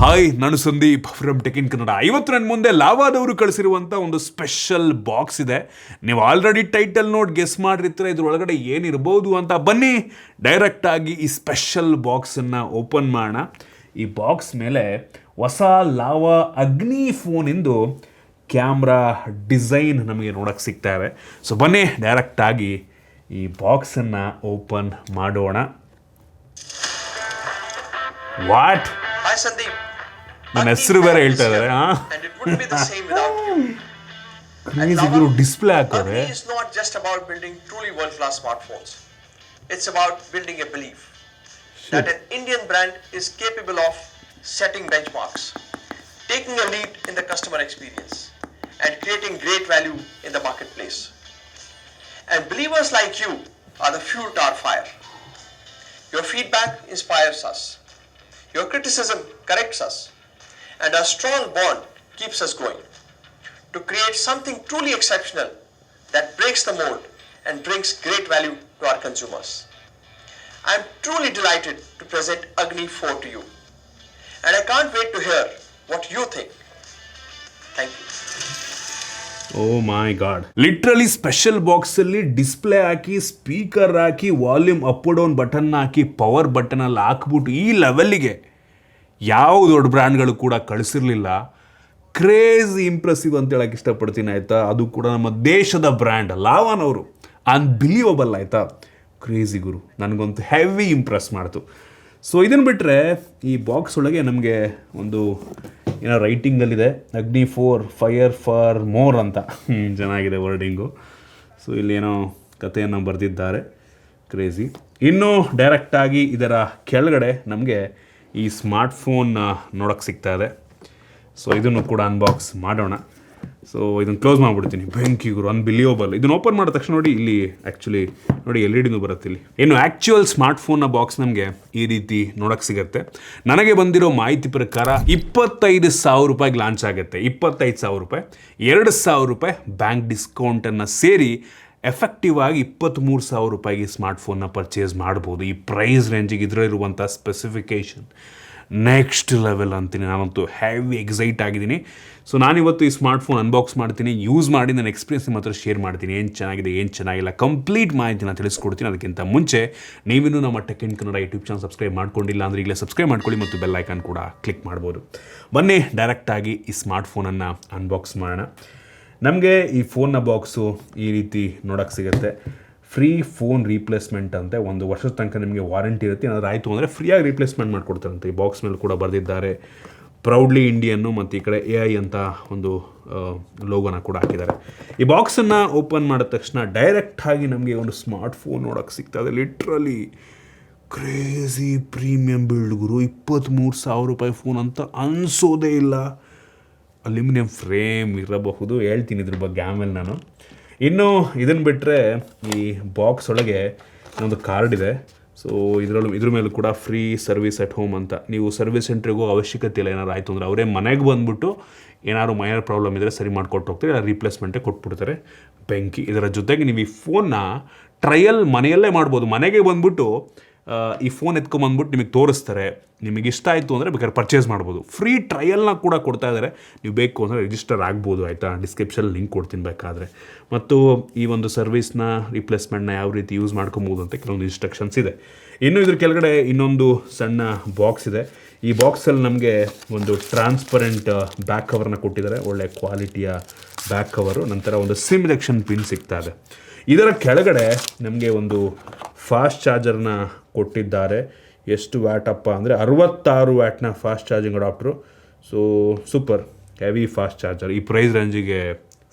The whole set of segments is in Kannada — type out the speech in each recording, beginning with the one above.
ಹಾಯ್, ನಾನು Sandeep from tech in Kannada. ಇವತ್ತು ನನ್ನ ಮುಂದೆ ಲಾವಾದವರು ಕಳಿಸಿರುವಂಥ ಒಂದು ಸ್ಪೆಷಲ್ ಬಾಕ್ಸ್ ಇದೆ. ನೀವು ಆಲ್ರೆಡಿ ಟೈಟಲ್ ನೋಡಿ ಗೆಸ್ ಮಾಡಿರ್ತೀರ ಇದ್ರೊಳಗಡೆ ಏನಿರ್ಬೋದು ಅಂತ. ಬನ್ನಿ ಡೈರೆಕ್ಟಾಗಿ ಈ ಸ್ಪೆಷಲ್ ಬಾಕ್ಸನ್ನು ಓಪನ್ ಮಾಡೋಣ. ಈ ಬಾಕ್ಸ್ ಮೇಲೆ ಹೊಸ ಲಾವಾ ಅಗ್ನಿ ಫೋನಿಂದು ಕ್ಯಾಮ್ರಾ ಡಿಸೈನ್ ನಮಗೆ ನೋಡೋಕ್ಕೆ ಸಿಗ್ತಾ ಇದೆ. ಸೊ ಬನ್ನಿ ಡೈರೆಕ್ಟಾಗಿ ಈ ಬಾಕ್ಸನ್ನು ಓಪನ್ ಮಾಡೋಣ. ವಾಟ್? Hi Sandeep. ನನ್ನ ಹೆಸರು ಬೇರೆ ಹೇಳ್ತಾ ಇದ್ದಾರೆ. And it wouldn't be the same without you. ಕ್ರೇಜಿಗಳು ಡಿಸ್ಪ್ಲೇ ಹಾಕೋರೆ. Agni is not just about building truly world-class smartphones. It's about building a belief that an Indian brand is capable of setting benchmarks, taking a lead in the customer experience, and creating great value in the marketplace. And believers like you are the fuel to our fire. Your feedback inspires us. Your criticism corrects us, and our strong bond keeps us going to create something truly exceptional that breaks the mold and brings great value to our consumers. I am truly delighted to present Agni 4 to you, and I can't wait to hear what you think. Thank you. Oh my god, literally special ಬಾಕ್ಸಲ್ಲಿ ಡಿಸ್ಪ್ಲೇ ಹಾಕಿ, ಸ್ಪೀಕರ್ ಹಾಕಿ, ವಾಲ್ಯೂಮ್ ಅಪ್ ಡೌನ್ ಬಟನ್ ಹಾಕಿ, ಪವರ್ ಬಟನಲ್ಲಿ ಹಾಕ್ಬಿಟ್ಟು ಈ ಲೆವೆಲ್ಲಿಗೆ ಯಾವ ದೊಡ್ಡ ಬ್ರ್ಯಾಂಡ್ಗಳು ಕೂಡ ಕಳಿಸಿರಲಿಲ್ಲ. ಕ್ರೇಜಿ ಇಂಪ್ರೆಸಿವ್ ಅಂತ ಹೇಳಕ್ಕೆ ಇಷ್ಟಪಡ್ತೀನಿ ಆಯಿತಾ. ಅದು ಕೂಡ ನಮ್ಮ ದೇಶದ ಬ್ರ್ಯಾಂಡ್ ಲಾವಾನವರು. ಅನ್ಬಿಲೀವಬಲ್ ಆಯಿತಾ. ಕ್ರೇಜಿ ಗುರು, ನನಗಂತೂ ಹೆವಿ ಇಂಪ್ರೆಸ್ ಮಾಡ್ತು. ಸೊ ಇದನ್ನು ಬಿಟ್ಟರೆ ಈ ಬಾಕ್ಸ್ ಒಳಗೆ ನಮಗೆ ಒಂದು ಏನೋ ರೈಟಿಂಗಲ್ಲಿದೆ, ಅಗ್ನಿ 4 ಫೈರ್ ಫಾರ್ ಮೋರ್ ಅಂತ. ಚೆನ್ನಾಗಿದೆ ವರ್ಡಿಂಗು. ಸೊ ಇಲ್ಲೇನೋ ಕಥೆಯನ್ನು ಬರೆದಿದ್ದಾರೆ. ಕ್ರೇಜಿ. ಇನ್ನು ಡೈರೆಕ್ಟಾಗಿ ಇದರ ಕೆಳಗಡೆ ನಮಗೆ ಈ ಸ್ಮಾರ್ಟ್ಫೋನ್ ನೋಡೋಕ್ಕೆ ಸಿಗ್ತಾ ಇದೆ. ಸೊ ಇದನ್ನು ಕೂಡ ಅನ್ಬಾಕ್ಸ್ ಮಾಡೋಣ. ಸೊ ಇದನ್ನು ಕ್ಲೋಸ್ ಮಾಡಿಬಿಡ್ತೀನಿ. ಬೆಂಕಿ ಗುರು, ಅನ್ಬಿಲಿಯಬಲ್. ಇದನ್ನು ಓಪನ್ ಮಾಡಿದ ತಕ್ಷಣ ನೋಡಿ, ಇಲ್ಲಿ ಆ್ಯಕ್ಚುಲಿ ನೋಡಿ LED ಬರುತ್ತೆ ಇಲ್ಲಿ. ಇನ್ನು ಆ್ಯಕ್ಚುಯಲ್ ಸ್ಮಾರ್ಟ್ಫೋನ್ನ ಬಾಕ್ಸ್ ನಮಗೆ ಈ ರೀತಿ ನೋಡೋಕ್ಕೆ ಸಿಗುತ್ತೆ. ನನಗೆ ಬಂದಿರೋ ಮಾಹಿತಿ ಪ್ರಕಾರ 25,000 ರೂಪಾಯಿಗೆ ಲಾಂಚ್ ಆಗುತ್ತೆ. 25,000 ರೂಪಾಯಿ, 2,000 ರೂಪಾಯಿ ಬ್ಯಾಂಕ್ ಡಿಸ್ಕೌಂಟನ್ನು ಸೇರಿ ಎಫೆಕ್ಟಿವ್ ಆಗಿ 23,000 ರೂಪಾಯಿಗೆ ಸ್ಮಾರ್ಟ್ಫೋನ್ನ ಪರ್ಚೇಸ್ ಮಾಡ್ಬೋದು. ಈ ಪ್ರೈಸ್ ರೇಂಜಿಗೆ ಇದರಲ್ಲಿರುವಂಥ ಸ್ಪೆಸಿಫಿಕೇಷನ್ ನೆಕ್ಸ್ಟ್ ಲೆವೆಲ್ ಅಂತೀನಿ. ನಾನಂತೂ ಹೆವಿ ಎಕ್ಸೈಟ್ ಆಗಿದ್ದೀನಿ. ಸೊ ನಾನಿವತ್ತು ಈ ಸ್ಮಾರ್ಟ್ಫೋನ್ ಅನ್ಬಾಕ್ಸ್ ಮಾಡ್ತೀನಿ, ಯೂಸ್ ಮಾಡಿ ನನ್ನ ಎಕ್ಸ್ಪೀರಿಯನ್ಸ್ ನಿಮ್ಮ ಹತ್ರ ಶೇರ್ ಮಾಡ್ತೀನಿ. ಏನು ಚೆನ್ನಾಗಿದೆ, ಏನು ಚೆನ್ನಾಗಿಲ್ಲ, ಕಂಪ್ಲೀಟ್ ಮಾಹಿತಿನ ತಿಳಿಸ್ಕೊಡ್ತೀನಿ. ಅದಕ್ಕಿಂತ ಮುಂಚೆ ನೀವಿನ್ನೂ ನಮ್ಮ tech in Kannada YouTube channel subscribe ಮಾಡ್ಕೊಂಡಿಲ್ಲ ಅಂದರೆ ಈಗಲೇ ಸಬ್ಸ್ಕ್ರೈಬ್ ಮಾಡ್ಕೊಳ್ಳಿ ಮತ್ತು ಬೆಲ್ ಐಕಾನ್ ಕೂಡ ಕ್ಲಿಕ್ ಮಾಡ್ಬೋದು. ಬನ್ನಿ ಡೈರೆಕ್ಟಾಗಿ ಈ ಸ್ಮಾರ್ಟ್ಫೋನನ್ನು ಅನ್ಬಾಕ್ಸ್ ಮಾಡೋಣ. ನಮಗೆ ಈ ಫೋನ್ನ ಬಾಕ್ಸು ಈ ರೀತಿ ನೋಡೋಕ್ಕೆ ಸಿಗುತ್ತೆ. ಫ್ರೀ ಫೋನ್ ರೀಪ್ಲೇಸ್ಮೆಂಟ್ ಅಂತೆ. 1 ವರ್ಷದ ತನಕ ನಿಮಗೆ ವಾರಂಟಿ ಇರುತ್ತೆ. ಏನಾದರೂ ಆಯಿತು ಅಂದರೆ ಫ್ರೀಯಾಗಿ ರೀಪ್ಲೇಸ್ಮೆಂಟ್ ಮಾಡಿಕೊಡ್ತಾರಂತೆ. ಈ ಬಾಕ್ಸ್ ಮೇಲೆ ಕೂಡ ಬರೆದಿದ್ದಾರೆ ಪ್ರೌಡ್ಲಿ ಇಂಡಿಯನ್ನು, ಮತ್ತು ಈ ಕಡೆ AI ಅಂತ ಒಂದು ಲೋಗೋನ ಕೂಡ ಹಾಕಿದ್ದಾರೆ. ಈ ಬಾಕ್ಸನ್ನು ಓಪನ್ ಮಾಡಿದ ತಕ್ಷಣ ಡೈರೆಕ್ಟಾಗಿ ನಮಗೆ ಒಂದು ಸ್ಮಾರ್ಟ್ಫೋನ್ ನೋಡೋಕ್ಕೆ ಸಿಗ್ತದೆ. ಲಿಟ್ರಲಿ ಕ್ರೇಜಿ ಪ್ರೀಮಿಯಂ ಬಿಲ್ಡ್ ಗುರು. 23,000 ರೂಪಾಯಿ ಫೋನ್ ಅಂತ ಅನಿಸೋದೇ ಇಲ್ಲ. ಅಲ್ಯೂಮಿನಿಯಂ ಫ್ರೇಮ್ ಇರಬಹುದು, ಹೇಳ್ತೀನಿ ಇದ್ರ ಬಗ್ಗೆ ಆಮೇಲೆ ನಾನು. ಇನ್ನು ಇದನ್ನು ಬಿಟ್ಟರೆ ಈ ಬಾಕ್ಸ್ ಒಳಗೆ ಒಂದು ಕಾರ್ಡ್ ಇದೆ. ಸೊ ಇದ್ರ ಮೇಲೂ ಕೂಡ ಫ್ರೀ ಸರ್ವಿಸ್ ಅಟ್ ಹೋಮ್ ಅಂತ. ನೀವು ಸರ್ವಿಸ್ ಸೆಂಟ್ರಿಗೂ ಅವಶ್ಯಕತೆ ಇಲ್ಲ. ಏನಾರು ಆಯಿತು ಅಂದರೆ ಅವರೇ ಮನೆಗೆ ಬಂದುಬಿಟ್ಟು ಏನಾದ್ರು ಮೈನರ್ ಪ್ರಾಬ್ಲಮ್ ಇದ್ದರೆ ಸರಿ ಮಾಡಿಕೊಟ್ಟು ಹೋಗ್ತಾರೆ, ಇಲ್ಲ ರೀಪ್ಲೇಸ್ಮೆಂಟೇ ಕೊಟ್ಬಿಡ್ತಾರೆ. ಬೆಂಕಿ. ಇದರ ಜೊತೆಗೆ ನೀವು ಈ ಫೋನ್ನ ಟ್ರಯಲ್ ಮನೆಯಲ್ಲೇ ಮಾಡ್ಬೋದು. ಮನೆಗೆ ಬಂದುಬಿಟ್ಟು ಈ ಫೋನ್ ಎತ್ಕೊಂಬಂದ್ಬಿಟ್ಟು ನಿಮಗೆ ತೋರಿಸ್ತಾರೆ. ನಿಮಗೆ ಇಷ್ಟ ಆಯಿತು ಅಂದರೆ ಬೇಕಾದ್ರೆ ಪರ್ಚೇಸ್ ಮಾಡ್ಬೋದು. ಫ್ರೀ ಟ್ರಯಲ್ನ ಕೂಡ ಕೊಡ್ತಾ ಇದ್ದಾರೆ. ನೀವು ಬೇಕು ಅಂದರೆ ರಿಜಿಸ್ಟರ್ ಆಗ್ಬೋದು ಆಯಿತಾ. ಡಿಸ್ಕ್ರಿಪ್ಷನ್ ಲಿಂಕ್ ಕೊಡ್ತೀನಿ ಬೇಕಾದರೆ. ಮತ್ತು ಈ ಒಂದು ಸರ್ವಿಸ್ನ ರೀಪ್ಲೇಸ್ಮೆಂಟ್ನ ಯಾವ ರೀತಿ ಯೂಸ್ ಮಾಡ್ಕೊಬೋದು ಅಂತ ಕೆಲವೊಂದು ಇನ್ಸ್ಟ್ರಕ್ಷನ್ಸ್ ಇದೆ. ಇನ್ನು ಇದ್ರ ಕೆಳಗಡೆ ಇನ್ನೊಂದು ಸಣ್ಣ ಬಾಕ್ಸ್ ಇದೆ. ಈ ಬಾಕ್ಸಲ್ಲಿ ನಮಗೆ ಒಂದು ಟ್ರಾನ್ಸ್ಪರೆಂಟ್ ಬ್ಯಾಕ್ ಕವರ್ನ ಕೊಟ್ಟಿದ್ದಾರೆ. ಒಳ್ಳೆ ಕ್ವಾಲಿಟಿಯ ಬ್ಯಾಕ್ ಕವರು. ನಂತರ ಒಂದು ಸಿಮ್ ಇಲೆಕ್ಷನ್ ಪಿನ್ ಸಿಗ್ತಾ ಇದೆ. ಇದರ ಕೆಳಗಡೆ ನಮಗೆ ಒಂದು ಫಾಸ್ಟ್ ಚಾರ್ಜರ್ನ ಕೊಟ್ಟಿದ್ದಾರೆ. ಎಷ್ಟು ವ್ಯಾಟಪ್ಪ ಅಂದರೆ 66 ವ್ಯಾಟ್ನ fast charging adapter. So super heavy fast charger. ಈ ಪ್ರೈಸ್ ರೇಂಜಿಗೆ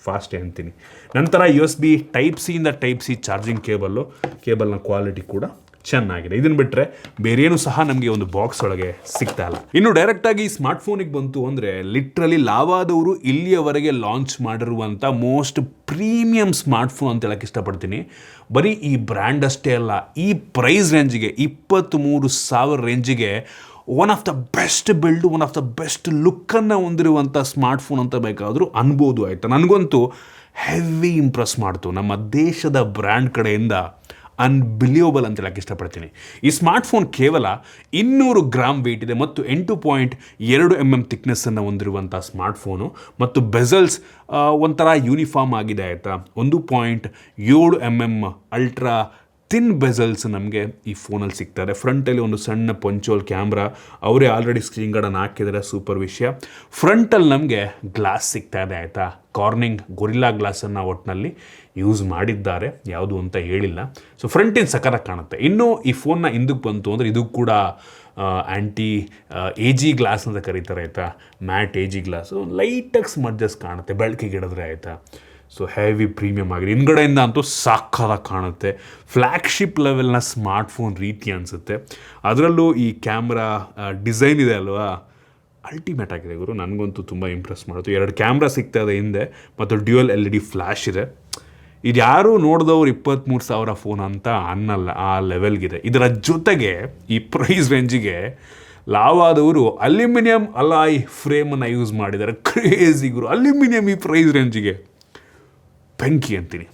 ಫಾಸ್ಟೇ ಅಂತೀನಿ. ನಂತರ USB Type-C ಇಂದ Type-C ಚಾರ್ಜಿಂಗ್ ಕೇಬಲ್ನ ಕ್ವಾಲಿಟಿ ಕೂಡ ಚೆನ್ನಾಗಿದೆ. ಇದನ್ನು ಬಿಟ್ಟರೆ ಬೇರೇನು ಸಹ ನಮಗೆ ಒಂದು ಬಾಕ್ಸ್ ಒಳಗೆ ಸಿಗ್ತಾ ಇಲ್ಲ. ಇನ್ನು ಡೈರೆಕ್ಟಾಗಿ ಈ ಸ್ಮಾರ್ಟ್ಫೋನಿಗೆ ಬಂತು ಅಂದರೆ ಲಿಟ್ರಲಿ ಲಾವಾದವರು ಇಲ್ಲಿಯವರೆಗೆ ಲಾಂಚ್ ಮಾಡಿರುವಂಥ ಮೋಸ್ಟ್ ಪ್ರೀಮಿಯಂ ಸ್ಮಾರ್ಟ್ಫೋನ್ ಅಂತ ಹೇಳಕ್ಕೆ ಇಷ್ಟಪಡ್ತೀನಿ. ಬರೀ ಈ ಬ್ರ್ಯಾಂಡ್ ಅಷ್ಟೇ ಅಲ್ಲ, ಈ ಪ್ರೈಸ್ ರೇಂಜಿಗೆ 23,000 ರೇಂಜಿಗೆ one of the best build, one of the best ಲುಕ್ಕನ್ನು ಹೊಂದಿರುವಂಥ ಸ್ಮಾರ್ಟ್ಫೋನ್ ಅಂತ ಬೇಕಾದರೂ ಅನ್ಬೋದು ಆಯಿತಾ. ನನಗಂತೂ ಹೆವಿ ಇಂಪ್ರೆಸ್ ಮಾಡ್ತು. ನಮ್ಮ ದೇಶದ ಬ್ರ್ಯಾಂಡ್ ಕಡೆಯಿಂದ ಅನ್ಬಿಲಿಯಬಲ್ ಅಂತ ಹೇಳಕ್ಕೆ ಇಷ್ಟಪಡ್ತೀನಿ. ಈ ಸ್ಮಾರ್ಟ್ಫೋನ್ ಕೇವಲ 200 ಗ್ರಾಮ್ ವೆಯ್ಟ್ ಇದೆ ಮತ್ತು 8.2 mm ಥಿಕ್ನೆಸ್ಸನ್ನು ಹೊಂದಿರುವಂಥ ಸ್ಮಾರ್ಟ್ಫೋನು ಮತ್ತು ಬೆಸಲ್ಸ್ ಒಂಥರ ಯೂನಿಫಾರ್ಮ್ ಆಗಿದೆ ಆಯಿತಾ. 1.7 mm ಅಲ್ಟ್ರಾ ಥಿನ್ ಬೆಸಲ್ಸ್ ನಮಗೆ ಈ ಫೋನಲ್ಲಿ ಸಿಗ್ತಾರೆ. ಫ್ರಂಟಲ್ಲಿ ಒಂದು ಸಣ್ಣ ಪಂಚೋಲ್ ಕ್ಯಾಮ್ರಾ, ಅವರೇ ಆಲ್ರೆಡಿ ಸ್ಕ್ರೀನ್ ಗಾರ್ಡನ್ನು ಹಾಕಿದ್ದಾರೆ, ಸೂಪರ್ ವಿಷಯ. ಫ್ರಂಟಲ್ಲಿ ನಮಗೆ ಗ್ಲಾಸ್ ಸಿಗ್ತಾ ಇದೆ ಆಯಿತಾ. ಕಾರ್ನಿಂಗ್ ಗೊರಿಲ್ಲಾ ಗ್ಲಾಸನ್ನು ಒಟ್ಟಿನಲ್ಲಿ ಯೂಸ್ ಮಾಡಿದ್ದಾರೆ, ಯಾವುದು ಅಂತ ಹೇಳಿಲ್ಲ. ಸೊ ಫ್ರಂಟಿನ ಸಕರಾಗಿ ಕಾಣುತ್ತೆ. ಇನ್ನು ಈ ಫೋನ್ನ ಹಿಂದಕ್ಕೆ ಬಂತು ಅಂದರೆ ಇದು ಕೂಡ ಆ್ಯಂಟಿ ಎ ಜಿ ಗ್ಲಾಸ್ ಅಂತ ಕರೀತಾರೆ ಆಯಿತಾ. ಮ್ಯಾಟ್ ಎ ಜಿ ಗ್ಲಾಸು ಲೈಟಾಗಿ ಸ್ಮಡ್ಜಸ್ ಕಾಣುತ್ತೆ ಬೆಳಕಿಗೆ ಹಿಡಿದ್ರೆ ಆಯಿತಾ. ಸೊ ಹೆವಿ ಪ್ರೀಮಿಯಮ್ ಆಗಿದೆ. ಹಿಂದ್ಗಡೆಯಿಂದ ಅಂತೂ ಸಾಕಾಗಿ ಕಾಣುತ್ತೆ. ಫ್ಲ್ಯಾಗ್ಶಿಪ್ ಲೆವೆಲ್ನ ಸ್ಮಾರ್ಟ್ಫೋನ್ ರೀತಿ ಅನಿಸುತ್ತೆ. ಅದರಲ್ಲೂ ಈ ಕ್ಯಾಮ್ರಾ ಡಿಸೈನ್ ಇದೆ ಅಲ್ವಾ, ಅಲ್ಟಿಮೇಟ್ ಆಗಿದೆ ಗುರು. ನನಗಂತೂ ತುಂಬ ಇಂಪ್ರೆಸ್ ಮಾಡುತ್ತೆ. 2 ಕ್ಯಾಮ್ರಾ ಸಿಗ್ತಾ ಇದೆ ಹಿಂದೆ ಮತ್ತು ಡ್ಯುಯಲ್ LED ಫ್ಲ್ಯಾಶ್ ಇದೆ. ಇದು ಯಾರೂ ನೋಡಿದವ್ರು 23,000 ಫೋನ್ ಅಂತ ಅನ್ನಲ್ಲ, ಆ ಲೆವೆಲ್ಗಿದೆ. ಇದರ ಜೊತೆಗೆ ಈ ಪ್ರೈಸ್ ರೇಂಜಿಗೆ ಲಾವಾದವರು ಅಲ್ಯೂಮಿನಿಯಂ ಅಲಾಯ್ ಫ್ರೇಮನ್ನು ಯೂಸ್ ಮಾಡಿದ್ದಾರೆ. ಕ್ರೇಜಿ ಗುರು, ಅಲ್ಯೂಮಿನಿಯಂ ಈ ಪ್ರೈಸ್ ರೇಂಜಿಗೆ ಬೆಂಕಿ ಅಂತೀನಿ.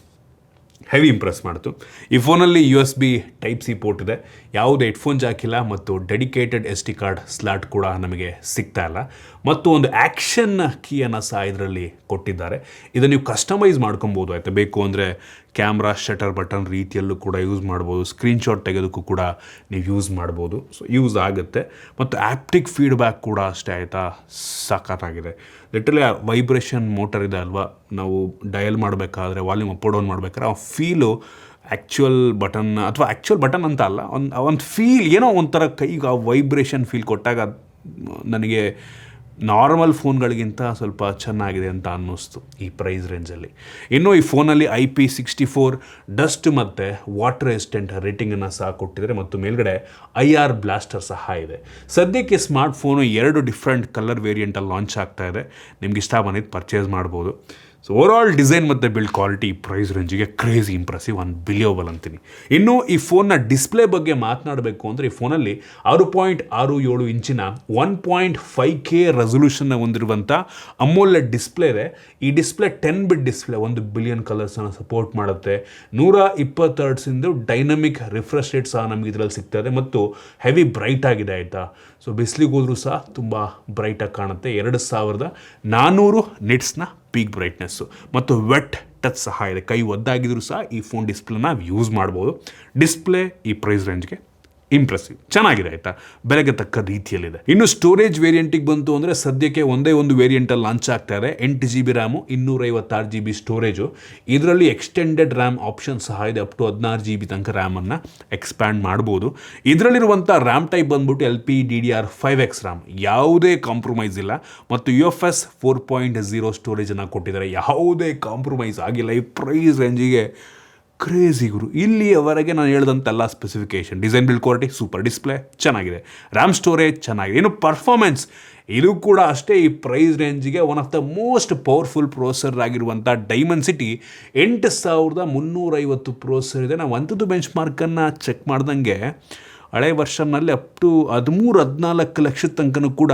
ಹೆವಿ ಇಂಪ್ರೆಸ್ ಮಾಡ್ತು. ಈ ಫೋನಲ್ಲಿ USB Type-C ಪೋರ್ಟ್ ಇದೆ, ಯಾವುದೇ ಹೆಡ್ಫೋನ್ ಜಾಕ್ ಇಲ್ಲ ಮತ್ತು ಡೆಡಿಕೇಟೆಡ್ SD ಕಾರ್ಡ್ ಸ್ಲಾಟ್ ಕೂಡ ನಮಗೆ ಸಿಗ್ತಾ ಇಲ್ಲ. ಮತ್ತು ಒಂದು ಆ್ಯಕ್ಷನ್ ಕೀಯನ್ನು ಸಹ ಇದರಲ್ಲಿ ಕೊಟ್ಟಿದ್ದಾರೆ. ಇದನ್ನು ನೀವು ಕಸ್ಟಮೈಸ್ ಮಾಡ್ಕೊಬೋದು ಆಯಿತಾ. ಬೇಕು ಅಂದರೆ ಕ್ಯಾಮ್ರಾ ಶಟರ್ ಬಟನ್ ರೀತಿಯಲ್ಲೂ ಕೂಡ ಯೂಸ್ ಮಾಡ್ಬೋದು. ಸ್ಕ್ರೀನ್ಶಾಟ್ ತೆಗೆಯೋದಕ್ಕೂ ಕೂಡ ನೀವು ಯೂಸ್ ಮಾಡ್ಬೋದು. ಸೊ ಯೂಸ್ ಆಗುತ್ತೆ. ಮತ್ತು ಆ್ಯಪ್ಟಿಕ್ ಫೀಡ್ಬ್ಯಾಕ್ ಕೂಡ ಅಷ್ಟೇ ಆಯಿತಾ, ಸಖತ್ತಾಗಿದೆ. ಲಿಟ್ರಲಿ ವೈಬ್ರೇಷನ್ ಮೋಟರ್ ಇದೆ ಅಲ್ವಾ, ನಾವು ಡಯಲ್ ಮಾಡಬೇಕಾದ್ರೆ ವಾಲ್ಯೂಮ್ ಅಪ್ ಡೌನ್ ಮಾಡಬೇಕಾದ್ರೆ ಆ ಫೀಲು ಆ್ಯಕ್ಚುಯಲ್ ಬಟನ್ ಅಥವಾ ಆ್ಯಕ್ಚುಯಲ್ ಬಟನ್ ಅಂತ ಅಲ್ಲ, ಒಂದು ಫೀಲ್ ಏನೋ ಒಂಥರ ಕೈಗೆ ಆ ವೈಬ್ರೇಷನ್ ಫೀಲ್ ಕೊಟ್ಟಾಗ ನನಗೆ ನಾರ್ಮಲ್ ಫೋನ್ಗಳಿಗಿಂತ ಸ್ವಲ್ಪ ಚೆನ್ನಾಗಿದೆ ಅಂತ ಅನ್ನಿಸ್ತು ಈ ಪ್ರೈಸ್ ರೇಂಜಲ್ಲಿ. ಇನ್ನು ಈ ಫೋನಲ್ಲಿ IP64 ಡಸ್ಟ್ ಮತ್ತು ವಾಟರ್ ರೆಸಿಸ್ಟೆಂಟ್ ರೇಟಿಂಗನ್ನು ಸಹ ಕೊಟ್ಟಿದ್ದಾರೆ ಮತ್ತು ಮೇಲ್ಗಡೆ IR ಬ್ಲಾಸ್ಟರ್ ಸಹ ಇದೆ. ಸದ್ಯಕ್ಕೆ ಸ್ಮಾರ್ಟ್ಫೋನು 2 ಡಿಫ್ರೆಂಟ್ ಕಲರ್ ವೇರಿಯಂಟಲ್ಲಿ ಲಾಂಚ್ ಆಗ್ತಾ ಇದೆ. ನಿಮ್ಗೆ ಇಷ್ಟ ಬಂದಿದ್ದು ಪರ್ಚೇಸ್ ಮಾಡ್ಬೋದು. ಸೊ ಓವರಾಲ್ ಡಿಸೈನ್ ಮತ್ತು ಬಿಲ್ಡ್ ಕ್ವಾಲಿಟಿ ಈ ಪ್ರೈಸ್ ರೇಂಜಿಗೆ ಕ್ರೇಜಿ ಇಂಪ್ರೆಸಿವ್, ಅನ್ಬಿಲಿಯಬಲ್ ಅಂತೀನಿ. ಇನ್ನು ಈ ಫೋನ್ನ ಡಿಸ್ಪ್ಲೇ ಬಗ್ಗೆ ಮಾತನಾಡಬೇಕು ಅಂದರೆ ಈ ಫೋನಲ್ಲಿ 6.67 ಇಂಚಿನ 1.5K ರೆಸೊಲ್ಯೂಷನ್ನ ಹೊಂದಿರುವಂಥ ಅಮೋಲೆಡ್ ಡಿಸ್ಪ್ಲೇ ಇದೆ. ಈ ಡಿಸ್ಪ್ಲೇ 10 ಬಿಟ್ ಡಿಸ್ಪ್ಲೇ, 1 ಬಿಲಿಯನ್ ಕಲರ್ಸನ್ನು ಸಪೋರ್ಟ್ ಮಾಡುತ್ತೆ. 120 ಹರ್ಟ್ಸಿಂದು ಡೈನಮಿಕ್ ರಿಫ್ರೆಶ್ ರೇಟ್ ಸಹ ನಮಗೆ ಇದರಲ್ಲಿ ಸಿಗ್ತದೆ ಮತ್ತು ಹೆವಿ ಬ್ರೈಟ್ ಆಗಿದೆ ಆಯಿತಾ. ಸೊ ಬಿಸಿಲಿಗೆ ಹೋದರೂ ಸಹ ತುಂಬ ಬ್ರೈಟಾಗಿ ಕಾಣುತ್ತೆ. 2400 ನಿಟ್ಸ್ನ ಪೀಕ್ ಬ್ರೈಟ್ನೆಸ್ಸು ಮತ್ತು ವೆಟ್ ಟಚ್ ಸಹ ಇದೆ. ಕೈ ಒದ್ದಾಗಿದ್ರೂ ಸಹ ಈ ಫೋನ್ ಡಿಸ್ಪ್ಲೇನ ಯೂಸ್ ಮಾಡ್ಬೋದು. ಡಿಸ್ಪ್ಲೇ ಈ ಪ್ರೈಸ್ ರೇಂಜ್ಗೆ ಇಂಪ್ರೆಸಿವ್, ಚೆನ್ನಾಗಿದೆ ಆಯಿತಾ, ಬೆಲೆಗೆ ತಕ್ಕ ರೀತಿಯಲ್ಲಿದೆ. ಇನ್ನು ಸ್ಟೋರೇಜ್ ವೇರಿಯಂಟಿಗೆ ಬಂತು ಅಂದರೆ ಸದ್ಯಕ್ಕೆ ಒಂದೇ ಒಂದು ವೇರಿಯಂಟಲ್ಲಿ ಲಾಂಚ್ ಆಗ್ತಾ ಇದೆ. 8 GB ರ್ಯಾಮು, 256 GB ಸ್ಟೋರೇಜು. ಇದರಲ್ಲಿ ಎಕ್ಸ್ಟೆಂಡೆಡ್ ರ್ಯಾಮ್ ಆಪ್ಷನ್ ಸಹ ಇದೆ. ಅಪ್ ಟು 16 GB ತನಕ ರ್ಯಾಮನ್ನು ಎಕ್ಸ್ಪ್ಯಾಂಡ್ ಮಾಡ್ಬೋದು. ಇದರಲ್ಲಿರುವಂಥ ರ್ಯಾಮ್ ಟೈಪ್ ಬಂದ್ಬಿಟ್ಟು LPDDR5X ರ್ಯಾಮ್, ಯಾವುದೇ ಕಾಂಪ್ರಮೈಸ್ ಇಲ್ಲ. ಮತ್ತು UFS 4.0 ಸ್ಟೋರೇಜನ್ನು ಕೊಟ್ಟಿದ್ದಾರೆ. ಯಾವುದೇ ಕಾಂಪ್ರಮೈಸ್ ಆಗಿಲ್ಲ. ಈ ಪ್ರೈಸ್ ರೇಂಜಿಗೆ ಕ್ರೇಜಿ ಗುರು. ಇಲ್ಲಿಯವರೆಗೆ ನಾನು ಹೇಳ್ದಂತೆಲ್ಲ specification, design build quality super, display ಚೆನ್ನಾಗಿದೆ, ರ್ಯಾಮ್ ಸ್ಟೋರೇಜ್ ಚೆನ್ನಾಗಿದೆ. ಇನ್ನು ಪರ್ಫಾರ್ಮೆನ್ಸ್ ಇದು ಕೂಡ ಅಷ್ಟೇ. ಈ ಪ್ರೈಸ್ ರೇಂಜಿಗೆ one of the most powerful processor ಆಗಿರುವಂಥ ಡೈಮೆನ್ಸಿಟಿ 8350 ಪ್ರೋಸೆಸರ್ ಇದೆ. ನಾವು ಅಂಥದ್ದು ಬೆಂಚ್ ಮಾರ್ಕನ್ನು ಚೆಕ್ ಮಾಡ್ದಂಗೆ ಹಳೆ ವರ್ಷನ್ನಲ್ಲಿ ಅಪ್ ಟು 13-14 ಲಕ್ಷದ ತನಕನೂ ಕೂಡ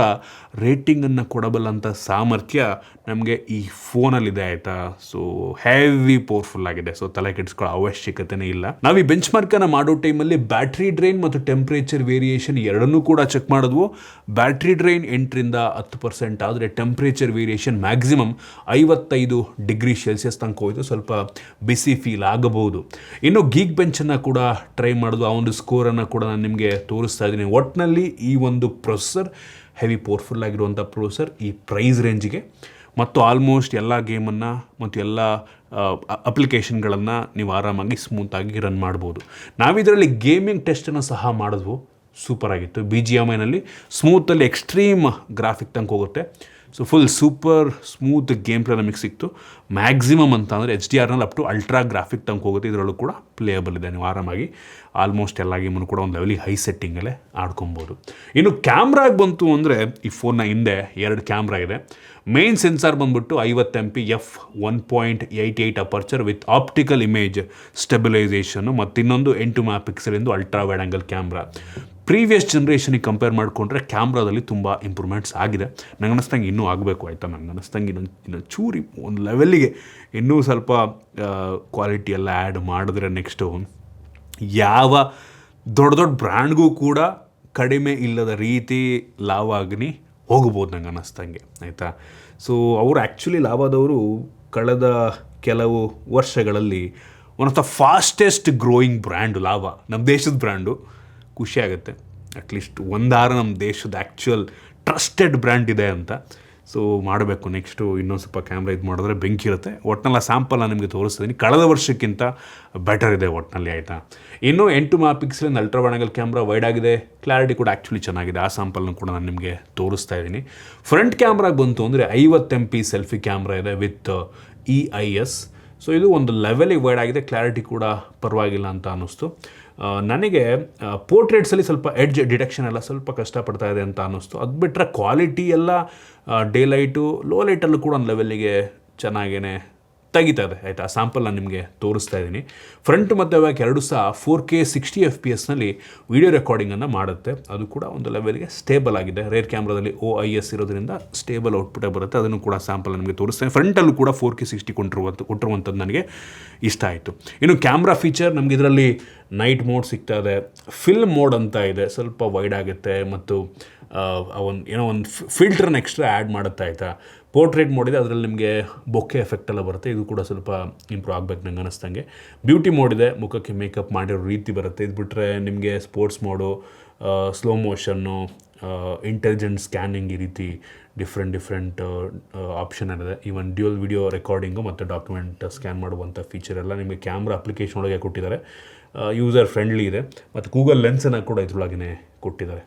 ರೇಟಿಂಗನ್ನು ಕೊಡಬಲ್ಲಂಥ ಸಾಮರ್ಥ್ಯ ನಮಗೆ ಈ ಫೋನಲ್ಲಿದೆ ಆಯಿತಾ. ಸೊ ಹೆವಿ ಪವರ್ಫುಲ್ ಆಗಿದೆ. ಸೊ ತಲೆ ಕೆಡಿಸ್ಕೊಳ್ಳೋ ಅವಶ್ಯಕತೆನೇ ಇಲ್ಲ. ನಾವು ಈ ಬೆಂಚ್ ಮಾರ್ಕನ್ನು ಮಾಡೋ ಟೈಮಲ್ಲಿ ಬ್ಯಾಟ್ರಿ ಡ್ರೈನ್ ಮತ್ತು ಟೆಂಪ್ರೇಚರ್ ವೇರಿಯೇಷನ್ ಎರಡನ್ನೂ ಕೂಡ ಚೆಕ್ ಮಾಡಿದ್ವು. ಬ್ಯಾಟ್ರಿ ಡ್ರೈನ್ 8-10% ಆದರೆ temperature variation maximum 55 degree Celsius ತನಕ ಹೋಯಿತು. ಸ್ವಲ್ಪ ಬಿಸಿ ಫೀಲ್ ಆಗಬಹುದು. ಇನ್ನು ಗೀಕ್ ಬೆಂಚನ್ನು ಕೂಡ ಟ್ರೈ ಮಾಡಿದ್ವು. ಆ ಒಂದು ಸ್ಕೋರನ್ನು ಕೂಡ ನಾನು ನಿಮಗೆ ತೋರಿಸ್ತಾ ಇದ್ದೀನಿ. ಒಟ್ಟಿನಲ್ಲಿ ಈ ಒಂದು ಪ್ರೊಸೆಸರ್ ಹೆವಿ ಪವರ್ಫುಲ್ ಆಗಿರುವಂಥ ಪ್ರೊಸೆಸರ್ ಈ ಪ್ರೈಸ್ ರೇಂಜಿಗೆ ಮತ್ತು ಆಲ್ಮೋಸ್ಟ್ ಎಲ್ಲ ಗೇಮನ್ನು ಮತ್ತು ಎಲ್ಲ ಅಪ್ಲಿಕೇಶನ್ಗಳನ್ನು ನೀವು ಆರಾಮಾಗಿ ಸ್ಮೂತಾಗಿ ರನ್ ಮಾಡ್ಬೋದು. ನಾವಿದರಲ್ಲಿ ಗೇಮಿಂಗ್ ಟೆಸ್ಟನ್ನು ಸಹ ಮಾಡಿದ್ವು, ಸೂಪರ್ ಆಗಿತ್ತು. BGMIನಲ್ಲಿ ಸ್ಮೂತಲ್ಲಿ ಎಕ್ಸ್ಟ್ರೀಮ್ ಗ್ರಾಫಿಕ್ ತನಕ ಹೋಗುತ್ತೆ. So full super smooth game play ನಮಗೆ ಸಿಕ್ತು. ಮ್ಯಾಕ್ಸಿಮಮ್ ಅಂತ ಅಂದರೆ HDRನಲ್ಲಿ ಅಪ್ ಟು ಅಲ್ಟ್ರಾ ಗ್ರಾಫಿಕ್ ತನಕ ಹೋಗುತ್ತೆ. ಇದರಲ್ಲೂ ಕೂಡ ಪ್ಲೇಯಬಲ್ ಇದೆ. ನೀವು ಆರಾಮಾಗಿ ಆಲ್ಮೋಸ್ಟ್ ಎಲ್ಲ ಗೇಮನ್ನು ಕೂಡ ಒಂದು ಲೆವೆಲಿಗೆ ಹೈ ಸೆಟ್ಟಿಂಗಲ್ಲೇ ಆಡ್ಕೊಬೋದು. ಇನ್ನು ಕ್ಯಾಮ್ರಾಗೆ ಬಂತು ಅಂದರೆ ಈ ಫೋನ್ನ ಹಿಂದೆ 2 ಕ್ಯಾಮ್ರಾ ಇದೆ. ಮೇನ್ ಸೆನ್ಸಾರ್ ಬಂದ್ಬಿಟ್ಟು 50 MP f1.88 aperture with optical image stabilisation ಮತ್ತು ಇನ್ನೊಂದು 8 MP ultra wide angle camera. Previous ಜನ್ರೇಷನಿಗೆ ಕಂಪೇರ್ ಮಾಡಿಕೊಂಡ್ರೆ ಕ್ಯಾಮ್ರಾದಲ್ಲಿ ತುಂಬ ಇಂಪ್ರೂವ್ಮೆಂಟ್ಸ್ ಆಗಿದೆ. ನಂಗೆ ಅನ್ನಿಸ್ದಂಗೆ ಇನ್ನೂ ಆಗಬೇಕು ಆಯಿತಾ. ನಂಗೆ ಅನ್ನಿಸ್ದಂಗೆ ಇನ್ನೊಂದು ಚೂರಿ ಒಂದು ಲೆವೆಲ್ಲಿಗೆ ಇನ್ನೂ ಸ್ವಲ್ಪ ಕ್ವಾಲಿಟಿ ಎಲ್ಲ ಆ್ಯಡ್ ಮಾಡಿದ್ರೆ ನೆಕ್ಸ್ಟು ಯಾವ ದೊಡ್ಡ ದೊಡ್ಡ ಬ್ರ್ಯಾಂಡ್ಗೂ ಕೂಡ ಕಡಿಮೆ ಇಲ್ಲದ ರೀತಿ ಲಾವ ಅಗ್ನಿ ಹೋಗ್ಬೋದು ನಂಗೆ ಅನ್ನಿಸ್ತಂಗೆ ಆಯಿತಾ. ಸೊ ಅವರು ಆ್ಯಕ್ಚುಲಿ ಲಾವಾದವರು ಕಳೆದ ಕೆಲವು ವರ್ಷಗಳಲ್ಲಿ one of the fastest growing brand Lava, ನಮ್ಮ ದೇಶದ ಬ್ರ್ಯಾಂಡು. ಖುಷಿಯಾಗುತ್ತೆ ಅಟ್ಲೀಸ್ಟ್ ಒಂದಾರ ನಮ್ಮ ದೇಶದ ಆ್ಯಕ್ಚುಯಲ್ ಟ್ರಸ್ಟೆಡ್ ಬ್ರ್ಯಾಂಡ್ ಇದೆ ಅಂತ. ಸೊ ಮಾಡಬೇಕು ನೆಕ್ಸ್ಟು ಇನ್ನೊಂದು ಸ್ವಲ್ಪ ಕ್ಯಾಮ್ರಾ ಇದು ಮಾಡಿದ್ರೆ ಬೆಂಕಿ ಇರುತ್ತೆ. ಒಟ್ಟಿನಲ್ಲಿ ಸ್ಯಾಂಪಲ್ ನಾನು ನಿಮಗೆ ತೋರಿಸ್ತಿದ್ದೀನಿ, ಕಳೆದ ವರ್ಷಕ್ಕಿಂತ ಬೆಟರ್ ಇದೆ ಒಟ್ಟಿನಲ್ಲಿ ಆಯಿತಾ. ಇನ್ನು 8 MP ultra wide angle camera, wide ಆಗಿದೆ, ಕ್ಲಾರಿಟಿ ಕೂಡ ಆ್ಯಕ್ಚುಲಿ ಚೆನ್ನಾಗಿದೆ. ಆ ಸ್ಯಾಂಪಲ್ನ ಕೂಡ ನಾನು ನಿಮಗೆ ತೋರಿಸ್ತಾ ಇದ್ದೀನಿ. ಫ್ರಂಟ್ ಕ್ಯಾಮ್ರಾಗೆ ಬಂತು ಅಂದರೆ 50 MP ಸೆಲ್ಫಿ ಕ್ಯಾಮ್ರಾ ಇದೆ ವಿತ್ EIS. ಸೊ ಇದು ಒಂದು ಲೆವೆಲಿಗೆ ವೈಡ್ ಆಗಿದೆ, ಕ್ಲಾರಿಟಿ ಕೂಡ ಪರವಾಗಿಲ್ಲ ಅಂತ ಅನ್ನಿಸ್ತು ನನಗೆ. ಪೋರ್ಟ್ರೇಟ್ಸಲ್ಲಿ ಸ್ವಲ್ಪ ಎಡ್ಜ್ ಡಿಟೆಕ್ಷನ್ ಎಲ್ಲ ಸ್ವಲ್ಪ ಕಷ್ಟಪಡ್ತಾ ಇದೆ ಅಂತ ಅನ್ನಿಸ್ತು. ಅದು ಬಿಟ್ಟರೆ ಕ್ವಾಲಿಟಿ ಎಲ್ಲ ಡೇ ಲೈಟು ಲೋ ಲೈಟಲ್ಲೂ ಕೂಡ ಒಂದು ಲೆವೆಲ್ಲಿಗೆ ಚೆನ್ನಾಗೇ ತೆಗಿತಾ ಇದೆ ಆಯಿತಾ. ಸ್ಯಾಂಪಲ್ ನಾನು ನಿಮಗೆ ತೋರಿಸ್ತಾ ಇದ್ದೀನಿ. ಫ್ರಂಟ್ ಮತ್ತು ಬ್ಯಾಕ್ ಎರಡು ಸಹ 4K 60 FPS ವೀಡಿಯೋ ರೆಕಾರ್ಡಿಂಗನ್ನು ಮಾಡುತ್ತೆ. ಅದು ಕೂಡ ಒಂದು ಲೆವೆಲ್ಗೆ ಸ್ಟೇಬಲ್ ಆಗಿದೆ. ರೇರ್ ಕ್ಯಾಮ್ರಾದಲ್ಲಿ OIS ಇರೋದ್ರಿಂದ ಸ್ಟೇಬಲ್ ಔಟ್ಪುಟೇ ಬರುತ್ತೆ. ಅದನ್ನು ಕೂಡ ಸ್ಯಾಂಪಲ್ ನಿಮಗೆ ತೋರಿಸ್ತೇನೆ. ಫ್ರಂಟಲ್ಲೂ ಕೂಡ 4K 60 ಕೊಟ್ಟಿರುವಂಥದ್ದು ನನಗೆ ಇಷ್ಟ ಆಯಿತು. ಇನ್ನು ಕ್ಯಾಮ್ರಾ ಫೀಚರ್ ನಮಗೆ ಇದರಲ್ಲಿ ನೈಟ್ ಮೋಡ್ ಸಿಗ್ತಾ ಇದೆ, ಫಿಲ್ಮ್ ಮೋಡ್ ಅಂತ ಇದೆ, ಸ್ವಲ್ಪ ವೈಡ್ ಆಗುತ್ತೆ, ಮತ್ತು ಒಂದು ಫಿಲ್ಟ್ರನ್ನ ಎಕ್ಸ್ಟ್ರಾ ಆ್ಯಡ್ ಮಾಡುತ್ತೆ ಆಯಿತಾ. ಪೋರ್ಟ್ರೇಟ್ ಮೋಡ್ ಇದೆ, ಅದರಲ್ಲಿ ನಿಮಗೆ ಬೊಕ್ಕೆ ಎಫೆಕ್ಟ್ ಎಲ್ಲ ಬರುತ್ತೆ. ಇದು ಕೂಡ ಸ್ವಲ್ಪ ಇಂಪ್ರೂವ್ ಆಗಬೇಕು ನಂಗೆ ಅನ್ನಿಸ್ತಂಗೆ. ಬ್ಯೂಟಿ ಮೋಡ್ ಇದೆ, ಮುಖಕ್ಕೆ ಮೇಕಪ್ ಮಾಡಿರೋ ರೀತಿ ಬರುತ್ತೆ. ಇದು ಬಿಟ್ಟರೆ ನಿಮಗೆ sports mode, slow motion, intelligent scanning, ಈ ರೀತಿ ಡಿಫ್ರೆಂಟ್ ಆಪ್ಷನ್ ಇದೆ. ಈವನ್ ಡ್ಯೂಯಲ್ ವಿಡಿಯೋ ರೆಕಾರ್ಡಿಂಗು ಮತ್ತು ಡಾಕ್ಯುಮೆಂಟ್ ಸ್ಕ್ಯಾನ್ ಮಾಡುವಂಥ ಫೀಚರ್ ಎಲ್ಲ ನಿಮಗೆ ಕ್ಯಾಮ್ರಾ ಅಪ್ಲಿಕೇಶನ್ ಒಳಗೆ ಕೊಟ್ಟಿದ್ದಾರೆ. ಯೂಸರ್ ಫ್ರೆಂಡ್ಲಿ ಇದೆ, ಮತ್ತು ಗೂಗಲ್ ಲೆನ್ಸನ್ನು ಕೂಡ ಇದ್ರೊಳಗೆ ಕೊಟ್ಟಿದ್ದಾರೆ.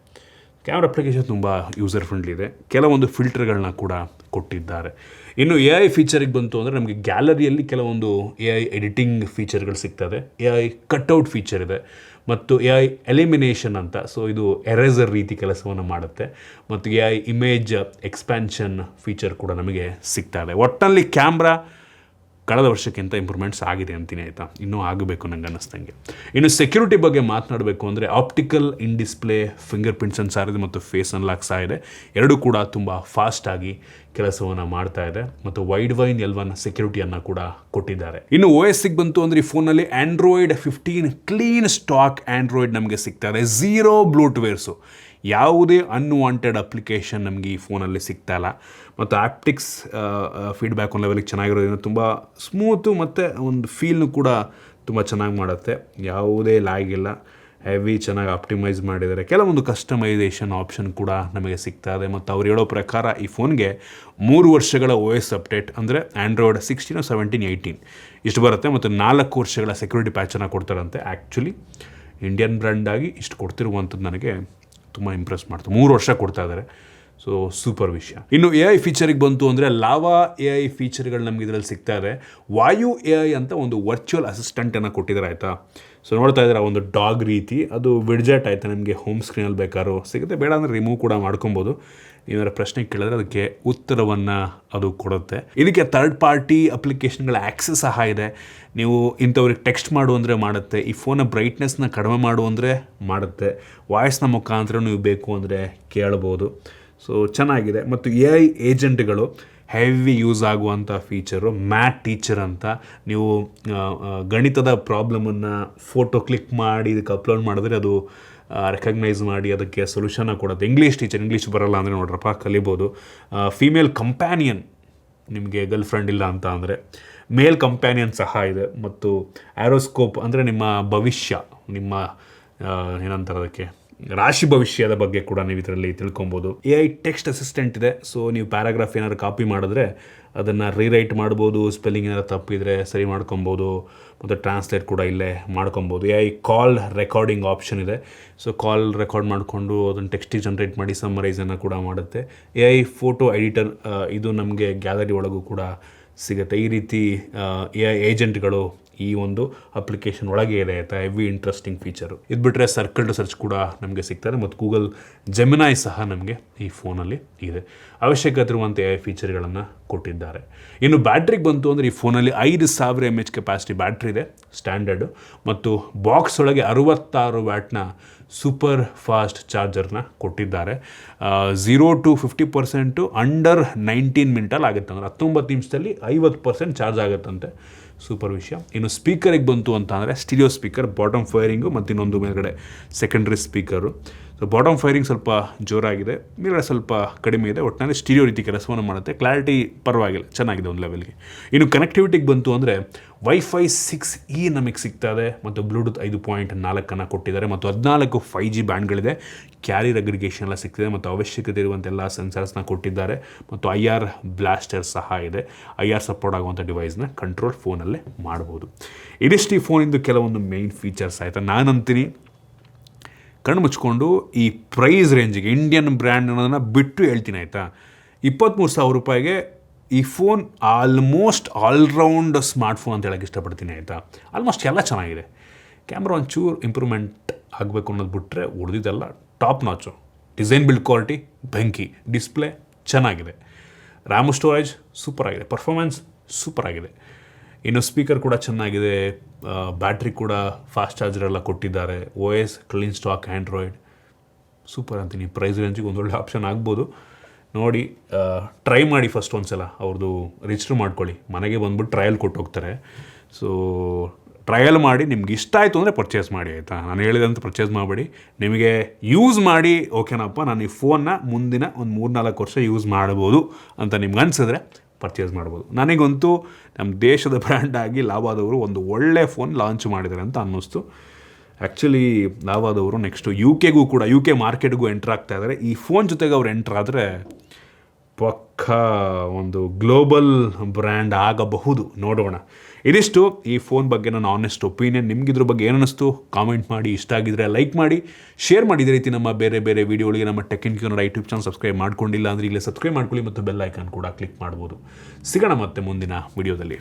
ಕ್ಯಾಮ್ರಾ ಅಪ್ಲಿಕೇಶನ್ ತುಂಬ ಯೂಸರ್ ಫ್ರೆಂಡ್ಲಿ ಇದೆ. ಕೆಲವೊಂದು ಫಿಲ್ಟರ್ಗಳನ್ನ ಕೂಡ ಕೊಟ್ಟಿದ್ದಾರೆ. ಇನ್ನು AI ಫೀಚರಿಗೆ ಬಂತು ಅಂದರೆ ನಮಗೆ ಗ್ಯಾಲರಿಯಲ್ಲಿ ಕೆಲವೊಂದು AI ಎಡಿಟಿಂಗ್ ಫೀಚರ್ಗಳು ಸಿಗ್ತದೆ. AI ಕಟ್ಔಟ್ ಫೀಚರ್ ಇದೆ, ಮತ್ತು AI ಎಲಿಮಿನೇಷನ್ ಅಂತ. ಸೊ ಇದು ಎರೇಸರ್ ರೀತಿ ಕೆಲಸವನ್ನು ಮಾಡುತ್ತೆ. ಮತ್ತು AI ಇಮೇಜ್ ಎಕ್ಸ್ಪ್ಯಾನ್ಷನ್ ಫೀಚರ್ ಕೂಡ ನಮಗೆ ಸಿಗ್ತಾ ಇದೆ. ಒಟ್ಟಿನಲ್ಲಿ ಕ್ಯಾಮ್ರಾ ಕಳೆದ ವರ್ಷಕ್ಕಿಂತ ಇಂಪ್ರೂವ್ಮೆಂಟ್ಸ್ ಆಗಿದೆ ಅಂತೀನಿ ಆಯಿತಾ. ಇನ್ನೂ ಆಗಬೇಕು ನಂಗೆ ಅನ್ನಿಸ್ತಂಗೆ. ಇನ್ನು ಸೆಕ್ಯೂರಿಟಿ ಬಗ್ಗೆ ಮಾತನಾಡಬೇಕು ಅಂದರೆ optical in display fingerprint sensor ಇದೆ, ಮತ್ತು ಫೇಸ್ ಅನ್ಲಾಕ್ ಸಹ ಇದೆ. ಎರಡೂ ಕೂಡ ತುಂಬ ಫಾಸ್ಟಾಗಿ ಕೆಲಸವನ್ನು ಮಾಡ್ತಾ ಇದೆ, ಮತ್ತು ವೈಡ್ ವೈನ್ L1 ಸೆಕ್ಯೂರಿಟಿಯನ್ನು ಕೂಡ ಕೊಟ್ಟಿದ್ದಾರೆ. ಇನ್ನು OSಗೆ ಬಂತು ಅಂದರೆ ಈ ಫೋನಲ್ಲಿ Android 15 ಕ್ಲೀನ್ ಸ್ಟಾಕ್ ಆ್ಯಂಡ್ರಾಯ್ಡ್ ನಮಗೆ ಸಿಗ್ತಾ ಇದೆ. 0 ಬ್ಲೂಟ್ವೇರ್ಸು, ಯಾವುದೇ ಅನ್ವಾಂಟೆಡ್ ಅಪ್ಲಿಕೇಶನ್ ನಮಗೆ ಈ ಫೋನಲ್ಲಿ ಸಿಗ್ತಾ ಇಲ್ಲ. ಮತ್ತು ಆಪ್ಟಿಕ್ಸ್ ಫೀಡ್ಬ್ಯಾಕ್ ಒಂದು ಲೆವೆಲಿಗೆ ಚೆನ್ನಾಗಿರೋದ್ರಿಂದ ತುಂಬ ಸ್ಮೂತು, ಮತ್ತು ಒಂದು ಫೀಲ್ನು ಕೂಡ ತುಂಬ ಚೆನ್ನಾಗಿ ಮಾಡುತ್ತೆ. ಯಾವುದೇ ಲ್ಯಾಗ್ ಇಲ್ಲ, ಹೆವಿ ಚೆನ್ನಾಗಿ ಆಪ್ಟಿಮೈಸ್ ಮಾಡಿದ್ದಾರೆ. ಕೆಲವೊಂದು ಕಸ್ಟಮೈಸೇಷನ್ ಆಪ್ಷನ್ ಕೂಡ ನಮಗೆ ಸಿಗ್ತಾ ಇದೆ. ಮತ್ತು ಅವ್ರು ಹೇಳೋ ಪ್ರಕಾರ ಈ ಫೋನ್ಗೆ 3 ವರ್ಷಗಳ OS ಅಪ್ಡೇಟ್ ಅಂದರೆ Android 16, 17, 18 ಇಷ್ಟು ಬರುತ್ತೆ, ಮತ್ತು 4 ವರ್ಷಗಳ ಸೆಕ್ಯೂರಿಟಿ ಪ್ಯಾಚನ್ನು ಕೊಡ್ತಾರಂತೆ. ಆ್ಯಕ್ಚುಲಿ ಇಂಡಿಯನ್ ಬ್ರ್ಯಾಂಡಾಗಿ ಇಷ್ಟು ಕೊಡ್ತಿರುವಂಥದ್ದು ನನಗೆ ತುಂಬ ಇಂಪ್ರೆಸ್ ಮಾಡ್ತು. 3 ವರ್ಷ ಕೊಡ್ತಾ ಇದ್ದಾರೆ. ಸೊ ಸೂಪರ್ ವಿಷಯ. ಇನ್ನು AI ಫೀಚರಿಗೆ ಬಂತು ಅಂದರೆ ಲಾವಾ AI ಫೀಚರ್ಗಳು ನಮಗೆ ಇದರಲ್ಲಿ ಸಿಗ್ತಾ ಇದೆ. ವಾಯು AI ಅಂತ ಒಂದು ವರ್ಚುವಲ್ ಅಸಿಸ್ಟೆಂಟನ್ನು ಕೊಟ್ಟಿದ್ದಾರೆ ಆಯಿತಾ. ಸೊ ನೋಡ್ತಾ ಇದ್ದಾರೆ ಒಂದು ಡಾಗ್ ರೀತಿ, ಅದು ವಿಡ್ಜೆಟ್ ಆಯಿತಾ. ನಿಮಗೆ ಹೋಮ್ ಸ್ಕ್ರೀನಲ್ಲಿ ಬೇಕಾದ್ರೂ ಸಿಗುತ್ತೆ, ಬೇಡ ಅಂದರೆ ರಿಮೂವ್ ಕೂಡ ಮಾಡ್ಕೊಬೋದು. ಏನಾದ್ರು ಪ್ರಶ್ನೆ ಕೇಳಿದ್ರೆ ಅದಕ್ಕೆ ಉತ್ತರವನ್ನು ಅದು ಕೊಡುತ್ತೆ. ಇದಕ್ಕೆ ಥರ್ಡ್ ಪಾರ್ಟಿ ಅಪ್ಲಿಕೇಶನ್ಗಳ ಆ್ಯಕ್ಸಸ್ ಸಹ ಇದೆ. ನೀವು ಇಂಥವ್ರಿಗೆ ಟೆಕ್ಸ್ಟ್ ಮಾಡು ಅಂದರೆ ಮಾಡುತ್ತೆ. ಈ ಫೋನ ಬ್ರೈಟ್ನೆಸ್ನ ಕಡಿಮೆ ಮಾಡು ಅಂದರೆ ಮಾಡುತ್ತೆ. ವಾಯ್ಸ್ನ ಮುಖಾಂತರ ನೀವು ಬೇಕು ಅಂದರೆ ಕೇಳ್ಬೋದು. ಸೊ ಚೆನ್ನಾಗಿದೆ. ಮತ್ತು AI ಏಜೆಂಟ್ಗಳು ಹೆವಿ ಯೂಸ್ ಆಗುವಂಥ ಫೀಚರು ಮ್ಯಾಟ್ ಟೀಚರ್ ಅಂತ. ನೀವು ಗಣಿತದ ಪ್ರಾಬ್ಲಮನ್ನು ಫೋಟೋ ಕ್ಲಿಕ್ ಮಾಡಿ ಇದಕ್ಕೆ ಅಪ್ಲೋಡ್ ಮಾಡಿದ್ರೆ ಅದು ರೆಕಗ್ನೈಸ್ ಮಾಡಿ ಅದಕ್ಕೆ ಸೊಲ್ಯೂಷನ್ನ ಕೊಡುತ್ತೆ. ಇಂಗ್ಲೀಷ್ ಟೀಚರ್, ಇಂಗ್ಲೀಷ್ ಬರೋಲ್ಲ ಅಂದರೆ ನೋಡ್ರಪ್ಪ ಕಲಿಬೋದು. ಫೀಮೇಲ್ ಕಂಪ್ಯಾನಿಯನ್, ನಿಮಗೆ ಗರ್ಲ್ ಫ್ರೆಂಡ್ ಇಲ್ಲ ಅಂತ ಅಂದರೆ ಮೇಲ್ ಕಂಪ್ಯಾನಿಯನ್ ಸಹ ಇದೆ. ಮತ್ತು ಆ್ಯರೋಸ್ಕೋಪ್ ಅಂದರೆ ನಿಮ್ಮ ಭವಿಷ್ಯ, ನಿಮ್ಮ ಏನಂತಾರೆ ಅದಕ್ಕೆ, ರಾಶಿ ಭವಿಷ್ಯದ ಬಗ್ಗೆ ಕೂಡ ನೀವು ಇದರಲ್ಲಿ ತಿಳ್ಕೊಬೋದು. AI ಟೆಕ್ಸ್ಟ್ ಅಸಿಸ್ಟೆಂಟ್ ಇದೆ. ಸೊ ನೀವು ಪ್ಯಾರಾಗ್ರಾಫ್ ಏನಾದ್ರು ಕಾಪಿ ಮಾಡಿದ್ರೆ ಅದನ್ನು ರೀರೈಟ್ ಮಾಡ್ಬೋದು, ಸ್ಪೆಲ್ಲಿಂಗ್ ಏನಾದ್ರು ತಪ್ಪಿದ್ರೆ ಸರಿ ಮಾಡ್ಕೊಬೋದು, ಮತ್ತು ಟ್ರಾನ್ಸ್ಲೇಟ್ ಕೂಡ ಇಲ್ಲೇ ಮಾಡ್ಕೊಬೋದು. AI ಕಾಲ್ ರೆಕಾರ್ಡಿಂಗ್ ಆಪ್ಷನ್ ಇದೆ. ಸೊ ಕಾಲ್ ರೆಕಾರ್ಡ್ ಮಾಡಿಕೊಂಡು ಅದನ್ನು ಟೆಕ್ಸ್ಟಿಗೆ ಜನ್ರೇಟ್ ಮಾಡಿ ಸಮ್ಮರೈಸನ್ನು ಕೂಡ ಮಾಡುತ್ತೆ. AI ಫೋಟೋ ಎಡಿಟರ್, ಇದು ನಮಗೆ ಗ್ಯಾಲರಿ ಒಳಗೂ ಕೂಡ ಸಿಗುತ್ತೆ. ಈ ರೀತಿ AI ಏಜೆಂಟ್ಗಳು ಈ ಒಂದು ಅಪ್ಲಿಕೇಶನ್ ಒಳಗೆ ಇದೆ ಆಯಿತಾ. Heavy interesting feature. ಇದು ಬಿಟ್ಟರೆ ಸರ್ಕಲ್ ಟು ಸರ್ಚ್ ಕೂಡ ನಮಗೆ ಸಿಗ್ತಾರೆ, ಮತ್ತು ಗೂಗಲ್ ಜೆಮಿನಾಯ್ ಸಹ ನಮಗೆ ಈ ಫೋನಲ್ಲಿ ಇದೆ. ಅವಶ್ಯಕತೆ ಇರುವಂಥ AI ಫೀಚರ್ಗಳನ್ನು ಕೊಟ್ಟಿದ್ದಾರೆ. ಇನ್ನು ಬ್ಯಾಟ್ರಿಗೆ ಬಂತು ಅಂದರೆ ಈ ಫೋನಲ್ಲಿ 5000 mAh ಕೆಪಾಸಿಟಿ ಬ್ಯಾಟ್ರಿ ಇದೆ ಸ್ಟ್ಯಾಂಡರ್ಡು, ಮತ್ತು ಬಾಕ್ಸ್ ಒಳಗೆ 66 ವ್ಯಾಟ್ನ ಸೂಪರ್ ಫಾಸ್ಟ್ ಚಾರ್ಜರ್ನ ಕೊಟ್ಟಿದ್ದಾರೆ. 0 to 50% ಅಂಡರ್ 19 ಮಿನಿಟಲ್ಲಿ ಆಗುತ್ತೆ. ಅಂದರೆ 19 ನಿಮಿಷದಲ್ಲಿ 50% ಚಾರ್ಜ್ ಆಗುತ್ತಂತೆ. ಸೂಪರ್ ವಿಷಯ. ಇನ್ನು ಸ್ಪೀಕರಿಗೆ ಬಂತು ಅಂತ ಅಂದರೆ ಸ್ಟೀರಿಯೋ ಸ್ಪೀಕರ್, ಬಾಟಮ್ ಫೈರಿಂಗು ಮತ್ತು ಇನ್ನೊಂದು ಮೇಲ್ಗಡೆ secondary speaker. So bottom firing ಸ್ವಲ್ಪ ಜೋರಾಗಿದೆ, ಮೇಲ್ಗಡೆ ಸ್ವಲ್ಪ ಕಡಿಮೆ ಇದೆ. ಒಟ್ಟಿನಲ್ಲಿ ಸ್ಟೀರಿಯೋ ರೀತಿ ಕೆಲಸವನ್ನು ಮಾಡುತ್ತೆ. ಕ್ಲಾರಿಟಿ ಪರವಾಗಿಲ್ಲ, ಚೆನ್ನಾಗಿದೆ ಒಂದು ಲೆವೆಲ್ಗೆ. ಇನ್ನು ಕನೆಕ್ಟಿವಿಟಿಗೆ ಬಂತು ಅಂದರೆ ವೈಫೈ 6E ನಮಗೆ ಸಿಗ್ತದೆ ಮತ್ತು ಬ್ಲೂಟೂತ್ 5.4 ಕೊಟ್ಟಿದ್ದಾರೆ ಮತ್ತು 14 5G ಬ್ಯಾಂಡ್ಗಳಿದೆ. ಕ್ಯಾರಿಯರ್ ಅಗ್ರಿಗೇಷನ್ ಎಲ್ಲ ಸಿಗ್ತಿದೆ ಮತ್ತು ಅವಶ್ಯಕತೆ ಇರುವಂತೆಲ್ಲ ಸೆನ್ಸರ್ಸ್ನ ಕೊಟ್ಟಿದ್ದಾರೆ ಮತ್ತು IR ಬ್ಲಾಸ್ಟರ್ ಸಹ ಇದೆ. IR ಸಪೋರ್ಟ್ ಆಗುವಂಥ ಡಿವೈಸ್ನ ಕಂಟ್ರೋಲ್ ಫೋನಲ್ಲೇ ಮಾಡ್ಬೋದು. ಇದಿಷ್ಟು ಈ ಫೋನಿಂದು ಕೆಲವೊಂದು ಮೇಯ್ನ್ ಫೀಚರ್ಸ್ ಆಯಿತಾ. ನಾನಂತೀನಿ ಕಣ್ಣು ಮುಚ್ಕೊಂಡು ಈ ಪ್ರೈಸ್ ರೇಂಜಿಗೆ ಇಂಡಿಯನ್ ಬ್ರ್ಯಾಂಡ್ ಅನ್ನೋದನ್ನು ಬಿಟ್ಟು ಹೇಳ್ತೀನಿ ಆಯಿತಾ. 23,000 ರೂಪಾಯಿಗೆ ಈ ಫೋನ್ ಆಲ್ಮೋಸ್ಟ್ ಆಲ್ರೌಂಡ್ ಸ್ಮಾರ್ಟ್ಫೋನ್ ಅಂತ ಹೇಳೋಕ್ಕೆ ಇಷ್ಟಪಡ್ತೀನಿ ಆಯಿತಾ. ಆಲ್ಮೋಸ್ಟ್ ಎಲ್ಲ ಚೆನ್ನಾಗಿದೆ. ಕ್ಯಾಮ್ರಾ ಒಂಚೂರು ಇಂಪ್ರೂವ್ಮೆಂಟ್ ಆಗಬೇಕು ಅನ್ನೋದು ಬಿಟ್ಟರೆ ಉಳಿದಿದ್ದೆಲ್ಲ ಟಾಪ್ ನಾಚು. ಡಿಸೈನ್ ಬಿಲ್ಡ್ ಕ್ವಾಲಿಟಿ ಬೆಂಕಿ, ಡಿಸ್ಪ್ಲೇ ಚೆನ್ನಾಗಿದೆ, ರ್ಯಾಮ್ ಸ್ಟೋರೇಜ್ ಸೂಪರ್ ಆಗಿದೆ, ಪರ್ಫಾರ್ಮೆನ್ಸ್ ಸೂಪರ್ ಆಗಿದೆ. ಇನ್ನು ಸ್ಪೀಕರ್ ಕೂಡ ಚೆನ್ನಾಗಿದೆ, ಬ್ಯಾಟ್ರಿ ಕೂಡ ಫಾಸ್ಟ್ ಚಾರ್ಜರ್ ಎಲ್ಲ ಕೊಟ್ಟಿದ್ದಾರೆ. OS clean stock Android super ಅಂತೀನಿ. ಪ್ರೈಸ್ ರೇಂಜಿಗೆ ಒಂದೊಳ್ಳೆ ಆಪ್ಷನ್ ಆಗ್ಬೋದು. ನೋಡಿ ಟ್ರೈ ಮಾಡಿ ಫಸ್ಟ್ ಒಂದು ಸಲ ಅವ್ರದ್ದು ರಿಜಿಸ್ಟರ್ ಮಾಡ್ಕೊಳ್ಳಿ. ಮನೆಗೆ ಬಂದ್ಬಿಟ್ಟು ಟ್ರಯಲ್ ಕೊಟ್ಟು ಹೋಗ್ತಾರೆ. ಸೊ ಟ್ರಯಲ್ ಮಾಡಿ ನಿಮ್ಗೆ ಇಷ್ಟ ಆಯಿತು ಅಂದರೆ ಪರ್ಚೇಸ್ ಮಾಡಿ ಆಯಿತಾ. ನಾನು ಹೇಳಿದಂತ ಪರ್ಚೇಸ್ ಮಾಡಬೇಡಿ. ನಿಮಗೆ ಯೂಸ್ ಮಾಡಿ ಓಕೆನಪ್ಪ, ನಾನು ಈ ಫೋನ್ನ ಮುಂದಿನ ಒಂದು 3-4 ವರ್ಷ ಯೂಸ್ ಮಾಡ್ಬೋದು ಅಂತ ನಿಮ್ಗೆ ಅನಿಸಿದ್ರೆ ಪರ್ಚೇಸ್ ಮಾಡ್ಬೋದು. ನನಗಂತೂ ನಮ್ಮ ದೇಶದ ಬ್ರ್ಯಾಂಡ್ ಆಗಿ ಲಾವಾದವರು ಒಂದು ಒಳ್ಳೆ ಫೋನ್ ಲಾಂಚ್ ಮಾಡಿದ್ದಾರೆ ಅಂತ ಅನ್ನಿಸ್ತು. ಆ್ಯಕ್ಚುಲಿ ಲಾವಾದವರು ನೆಕ್ಸ್ಟು UK ಕೂಡ UK ಮಾರ್ಕೆಟ್ಗೂ ಎಂಟ್ರ್ ಆಗ್ತಾ ಇದ್ದಾರೆ. ಈ ಫೋನ್ ಜೊತೆಗೆ ಅವ್ರು ಎಂಟ್ರ್ ಆದರೆ ಪಕ್ಕ ಒಂದು ಗ್ಲೋಬಲ್ ಬ್ರ್ಯಾಂಡ್ ಆಗಬಹುದು, ನೋಡೋಣ. ಇದಿಷ್ಟು ಈ ಫೋನ್ ಬಗ್ಗೆ ನನ್ನ ಆನೆಸ್ಟ್ ಒಪಿನಿಯನ್. ನಿಮಗಿದ್ರ ಬಗ್ಗೆ ಏನು ಅನ್ನಿಸ್ತು ಕಾಮೆಂಟ್ ಮಾಡಿ. ಇಷ್ಟ ಆಗಿದ್ರೆ ಲೈಕ್ ಮಾಡಿ, ಶೇರ್ ಮಾಡಿ. ಇದೇ ರೀತಿ ನಮ್ಮ ಬೇರೆ ಬೇರೆ ವೀಡಿಯೋಗಳಿಗೆ ನಮ್ಮ tech in Kannada YouTube channel subscribe ಮಾಡ್ಕೊಂಡಿಲ್ಲ ಅಂದರೆ ಈಗಲೇ ಸಬ್ಸ್ಕ್ರೈಬ್ ಮಾಡ್ಕೊಳ್ಳಿ ಮತ್ತು ಬೆಲ್ ಐಕಾನ್ ಕೂಡ ಕ್ಲಿಕ್ ಮಾಡ್ಬೋದು. ಸಿಗೋಣ ಮತ್ತೆ ಮುಂದಿನ ವೀಡಿಯೋದಲ್ಲಿ.